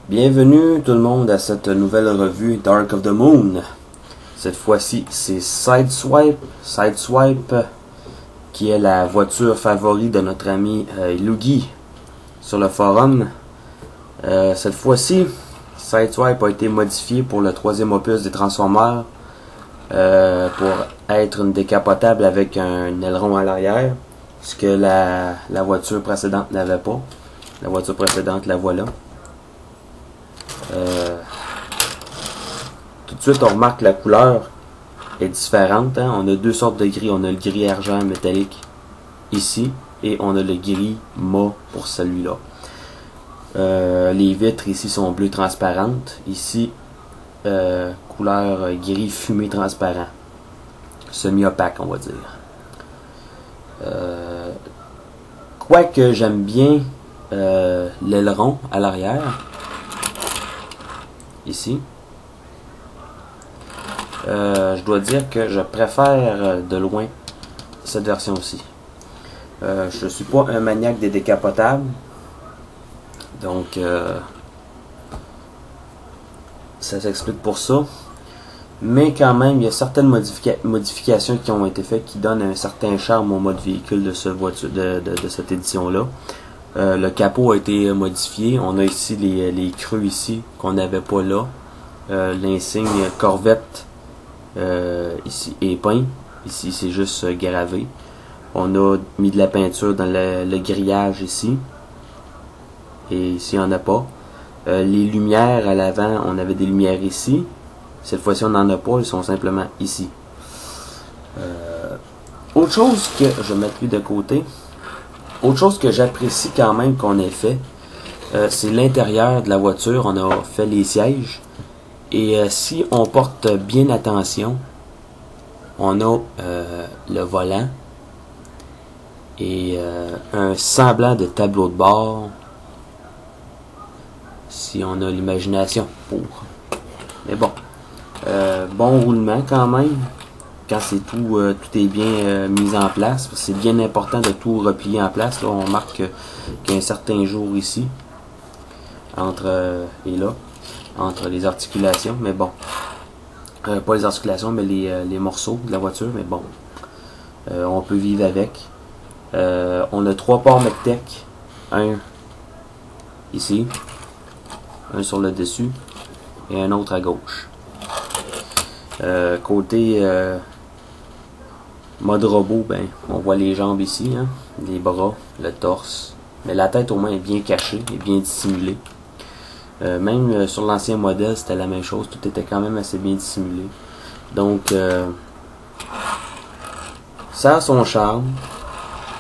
Bienvenue tout le monde à cette nouvelle revue Dark of the Moon. Cette fois-ci, c'est Sideswipe qui est la voiture favorite de notre ami Luigi sur le forum. Cette fois-ci, Sideswipe a été modifié pour le troisième opus des Transformers pour être une décapotable avec un aileron à l'arrière, ce que la voiture précédente n'avait pas. La voiture précédente, la voilà. Tout de suite on remarque que la couleur est différente, hein? On a deux sortes de gris. On a le gris argent métallique ici et on a le gris mat pour celui-là. Les vitres ici sont bleues transparentes, ici couleur gris fumé transparent, semi-opaque on va dire. Quoique j'aime bien l'aileron à l'arrière ici, je dois dire que je préfère de loin cette version ci. Je suis pas un maniaque des décapotables, donc ça s'explique pour ça, mais quand même il y a certaines modifications qui ont été faites qui donnent un certain charme au mode véhicule de cette édition là. Le capot a été modifié. On a ici les creux ici qu'on n'avait pas là. L'insigne Corvette ici est peint. Ici c'est juste gravé. On a mis de la peinture dans le grillage ici. Et ici il n'y en a pas. Les lumières à l'avant, on avait des lumières ici. Cette fois-ci on n'en a pas, elles sont simplement ici. Autre chose que je vais mettre lui de côté. Autre chose que j'apprécie quand même qu'on ait fait, c'est l'intérieur de la voiture. On a fait les sièges. Et si on porte bien attention, on a le volant et un semblant de tableau de bord, si on a l'imagination pour. Mais bon, bon roulement quand même. Quand c'est tout est bien mis en place, c'est bien important de tout replier en place. Là, on marque qu'il y a un certain jour ici, entre les articulations, mais bon, pas les articulations, mais les morceaux de la voiture, mais bon, on peut vivre avec. On a 3 ports MECTEC, un ici, un sur le dessus, et un autre à gauche. Côté mode robot, ben, on voit les jambes ici, hein, les bras, le torse, mais la tête au moins est bien cachée et bien dissimulée. Même sur l'ancien modèle, c'était la même chose, tout était quand même assez bien dissimulé. Donc, ça a son charme.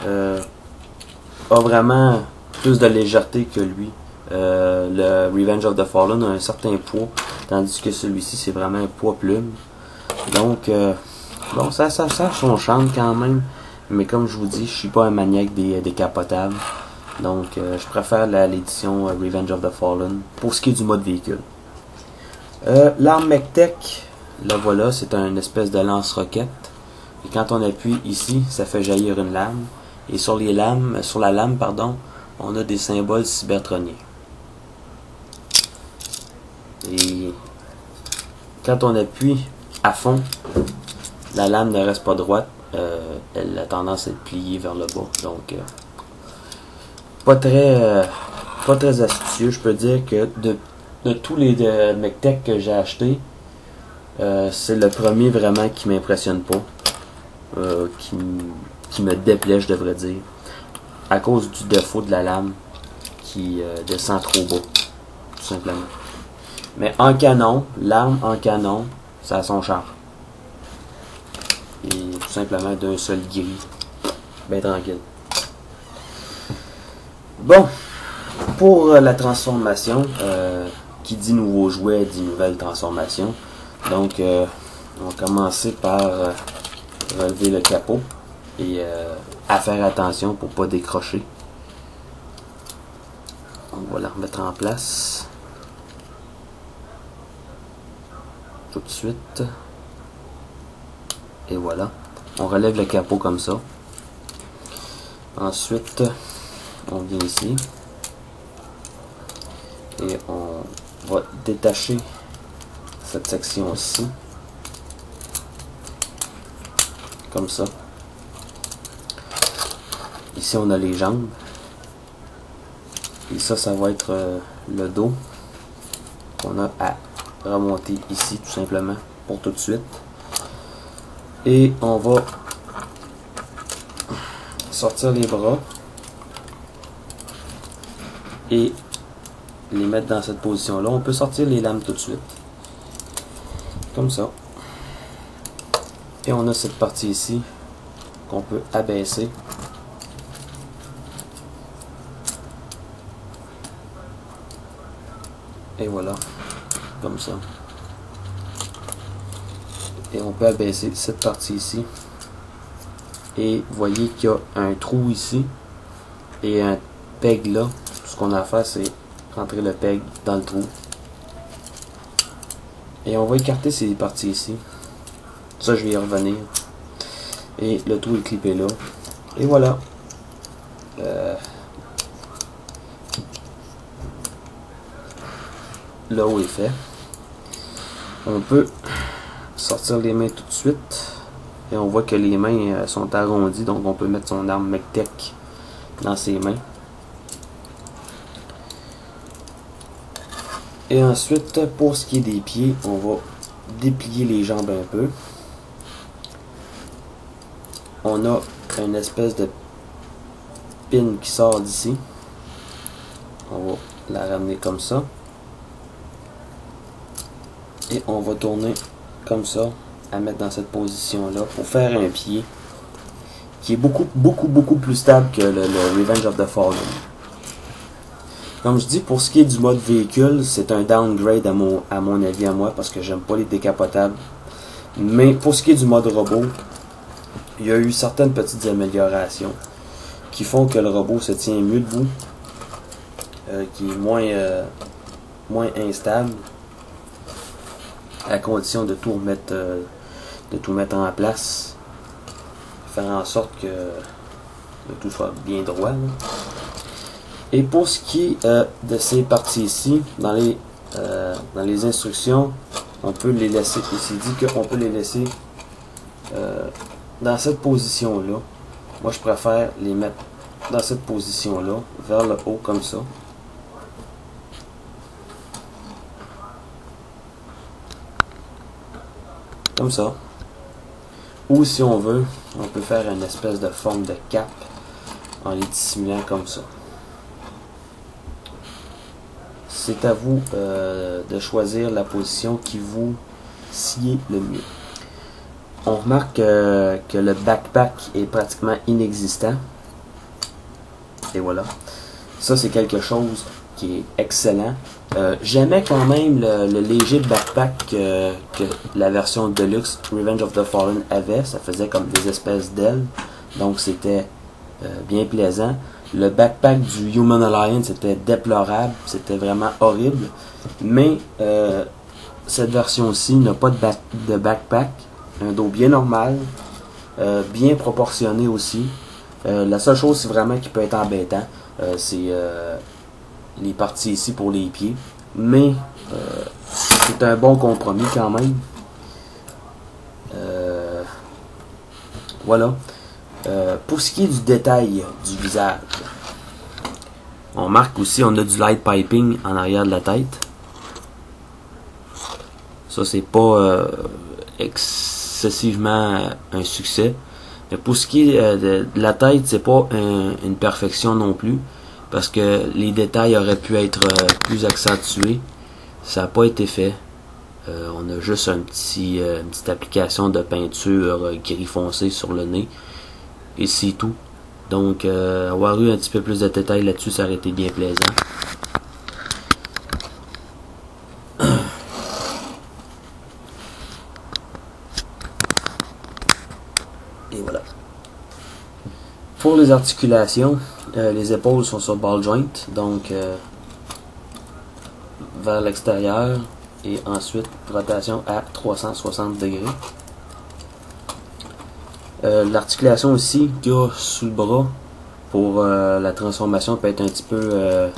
A vraiment plus de légèreté que lui. Le Revenge of the Fallen a un certain poids, tandis que celui-ci, c'est vraiment un poids plume. Donc, bon, ça a son charme quand même, mais comme je vous dis, je suis pas un maniaque des décapotables, donc je préfère l'édition Revenge of the Fallen pour ce qui est du mode véhicule. L'arme MECTEC, la voilà, c'est une espèce de lance-roquette, et quand on appuie ici, ça fait jaillir une lame, et sur la lame, on a des symboles cybertroniens. Et quand on appuie à fond, la lame ne reste pas droite, elle a tendance à être pliée vers le bas, donc pas très astucieux. Je peux dire que de tous les MECTEC que j'ai achetés, c'est le premier vraiment qui m'impressionne pas, qui me déplaît, je devrais dire, à cause du défaut de la lame qui descend trop bas, tout simplement. Mais en canon, l'arme en canon, ça a son charme. Et tout simplement d'un seul gris. Ben tranquille. Bon, pour la transformation, qui dit nouveau jouet dit nouvelle transformation. Donc, on va commencer par relever le capot et à faire attention pour pas décrocher. On va la remettre en place tout de suite. Et voilà, on relève le capot comme ça. Ensuite, on vient ici Et on va détacher cette section-ci. Comme ça. Ici, on a les jambes. Et ça va être le dos qu'on a à remonter ici, tout simplement, pour tout de suite. Et on va sortir les bras et les mettre dans cette position-là. On peut sortir les lames tout de suite. Comme ça. Et on a cette partie ici qu'on peut abaisser. Et voilà, comme ça. Et on peut abaisser cette partie ici. Et vous voyez qu'il y a un trou ici et un peg là. Tout ce qu'on a à faire, c'est rentrer le peg dans le trou. Et on va écarter ces parties ici. Ça, je vais y revenir. Et le trou est clippé là. Et voilà. Le haut est fait. On peut sortir les mains tout de suite. Et on voit que les mains sont arrondies. Donc on peut mettre son arme MechTech dans ses mains. Et ensuite, pour ce qui est des pieds, on va déplier les jambes un peu. On a une espèce de pin qui sort d'ici. On va la ramener comme ça. Et on va tourner comme ça, à mettre dans cette position-là, pour faire un pied qui est beaucoup plus stable que le Revenge of the Fallen. Comme je dis, pour ce qui est du mode véhicule, c'est un downgrade à mon avis à moi, parce que j'aime pas les décapotables. Mais pour ce qui est du mode robot, il y a eu certaines petites améliorations qui font que le robot se tient mieux debout, qui est moins instable, à condition de tout mettre en place, faire en sorte que tout soit bien droit, là. Et pour ce qui est de ces parties ici, dans les instructions, on peut les laisser, ici dit qu'on peut les laisser dans cette position-là. Moi, je préfère les mettre dans cette position-là, vers le haut, comme ça. Comme ça. Ou si on veut, on peut faire une espèce de forme de cape en les dissimulant comme ça. C'est à vous de choisir la position qui vous sied le mieux. On remarque que le backpack est pratiquement inexistant. Et voilà. Ça, c'est quelque chose qui est excellent. J'aimais quand même le léger backpack que la version Deluxe Revenge of the Fallen avait. Ça faisait comme des espèces d'ailes. Donc c'était bien plaisant. Le backpack du Human Alliance était déplorable. C'était vraiment horrible. Mais cette version-ci n'a pas de backpack. Un dos bien normal. Bien proportionné aussi. La seule chose c'est vraiment qui peut être embêtant, c'est les parties ici pour les pieds. Mais c'est un bon compromis quand même. Voilà. Pour ce qui est du détail du visage, on marque aussi, on a du light piping en arrière de la tête. Ça, c'est pas excessivement un succès. Mais pour ce qui est de la tête, c'est pas une perfection non plus. Parce que les détails auraient pu être plus accentués. Ça n'a pas été fait. On a juste une petite application de peinture gris foncé sur le nez. Et c'est tout. Donc, avoir eu un petit peu plus de détails là-dessus, ça aurait été bien plaisant. Et voilà. Pour les articulations, les épaules sont sur ball joint, donc vers l'extérieur, et ensuite rotation à 360 degrés. L'articulation aussi qu'il y a sous le bras pour la transformation peut être un petit peu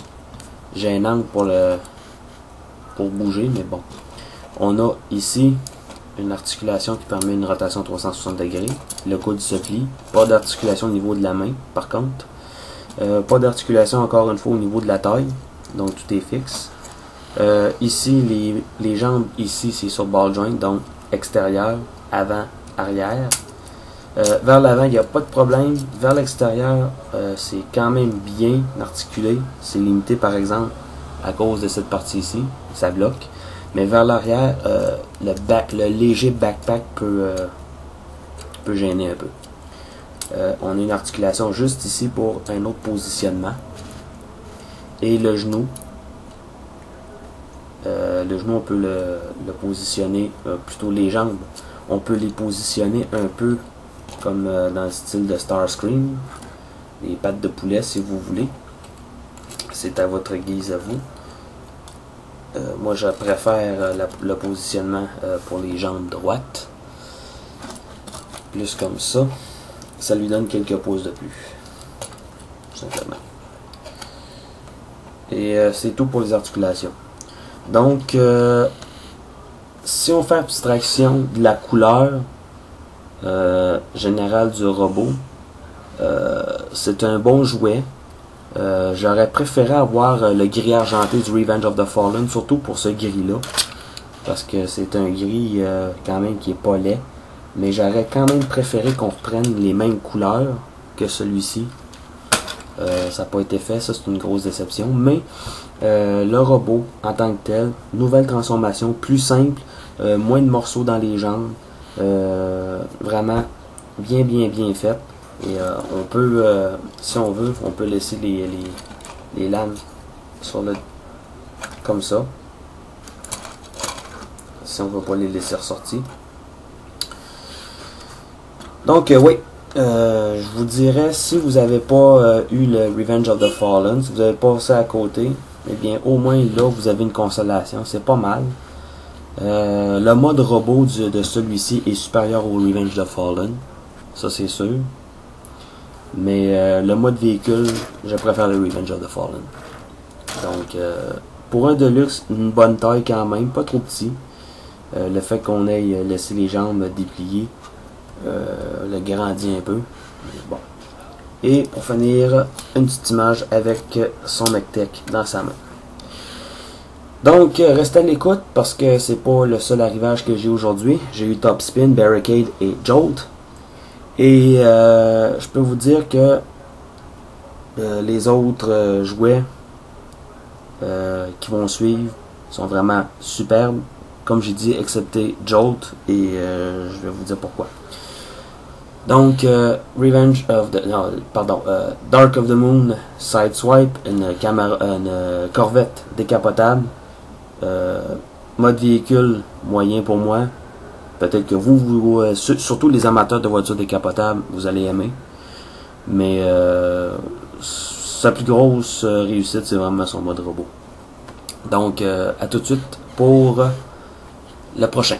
gênante pour bouger, mais bon. On a ici une articulation qui permet une rotation 360 degrés. Le coude se plie. Pas d'articulation au niveau de la main, par contre. Pas d'articulation encore une fois au niveau de la taille. Donc tout est fixe. Ici, les jambes, ici, c'est sur ball joint, donc extérieur, avant, arrière. Vers l'avant, il n'y a pas de problème. Vers l'extérieur, c'est quand même bien articulé. C'est limité, par exemple, à cause de cette partie ici. Ça bloque. Mais vers l'arrière, le léger backpack peut gêner un peu. On a une articulation juste ici pour un autre positionnement. Et le genou. On peut le positionner, plutôt les jambes. On peut les positionner un peu comme dans le style de Starscream. Les pattes de poulet si vous voulez. C'est à votre guise à vous. Moi je préfère le positionnement pour les jambes droites. Plus comme ça. Ça lui donne quelques pouces de plus. Tout simplement. Et c'est tout pour les articulations. Donc, si on fait abstraction de la couleur générale du robot, c'est un bon jouet. J'aurais préféré avoir le gris argenté du Revenge of the Fallen, surtout pour ce gris-là. Parce que c'est un gris quand même qui est pas laid. Mais j'aurais quand même préféré qu'on reprenne les mêmes couleurs que celui-ci. Ça n'a pas été fait, ça c'est une grosse déception. Mais le robot en tant que tel, nouvelle transformation, plus simple, moins de morceaux dans les jambes. Vraiment bien fait. Et on peut, si on veut, on peut laisser les lames sur le comme ça. Si on ne veut pas les laisser ressortir. Donc oui, je vous dirais, si vous n'avez pas eu le Revenge of the Fallen, si vous avez passé à côté, eh bien au moins là vous avez une consolation, c'est pas mal. Le mode robot de celui-ci est supérieur au Revenge of the Fallen, ça c'est sûr. Mais le mode véhicule, je préfère le Revenge of the Fallen. Donc pour un Deluxe, une bonne taille quand même, pas trop petit. Le fait qu'on ait laissé les jambes dépliées le grandit un peu. Bon. Et pour finir, une petite image avec son MechTech dans sa main. Donc, restez à l'écoute parce que c'est pas le seul arrivage que j'ai aujourd'hui. J'ai eu Top Spin, Barricade et Jolt. Et je peux vous dire que les autres jouets qui vont suivre sont vraiment superbes. Comme j'ai dit, excepté Jolt. Et je vais vous dire pourquoi. Donc, Dark of the Moon, Sideswipe, une Corvette décapotable, mode véhicule moyen pour moi. Peut-être que vous surtout les amateurs de voitures décapotables, vous allez aimer. Mais sa plus grosse réussite, c'est vraiment son mode robot. Donc, à tout de suite pour le prochain.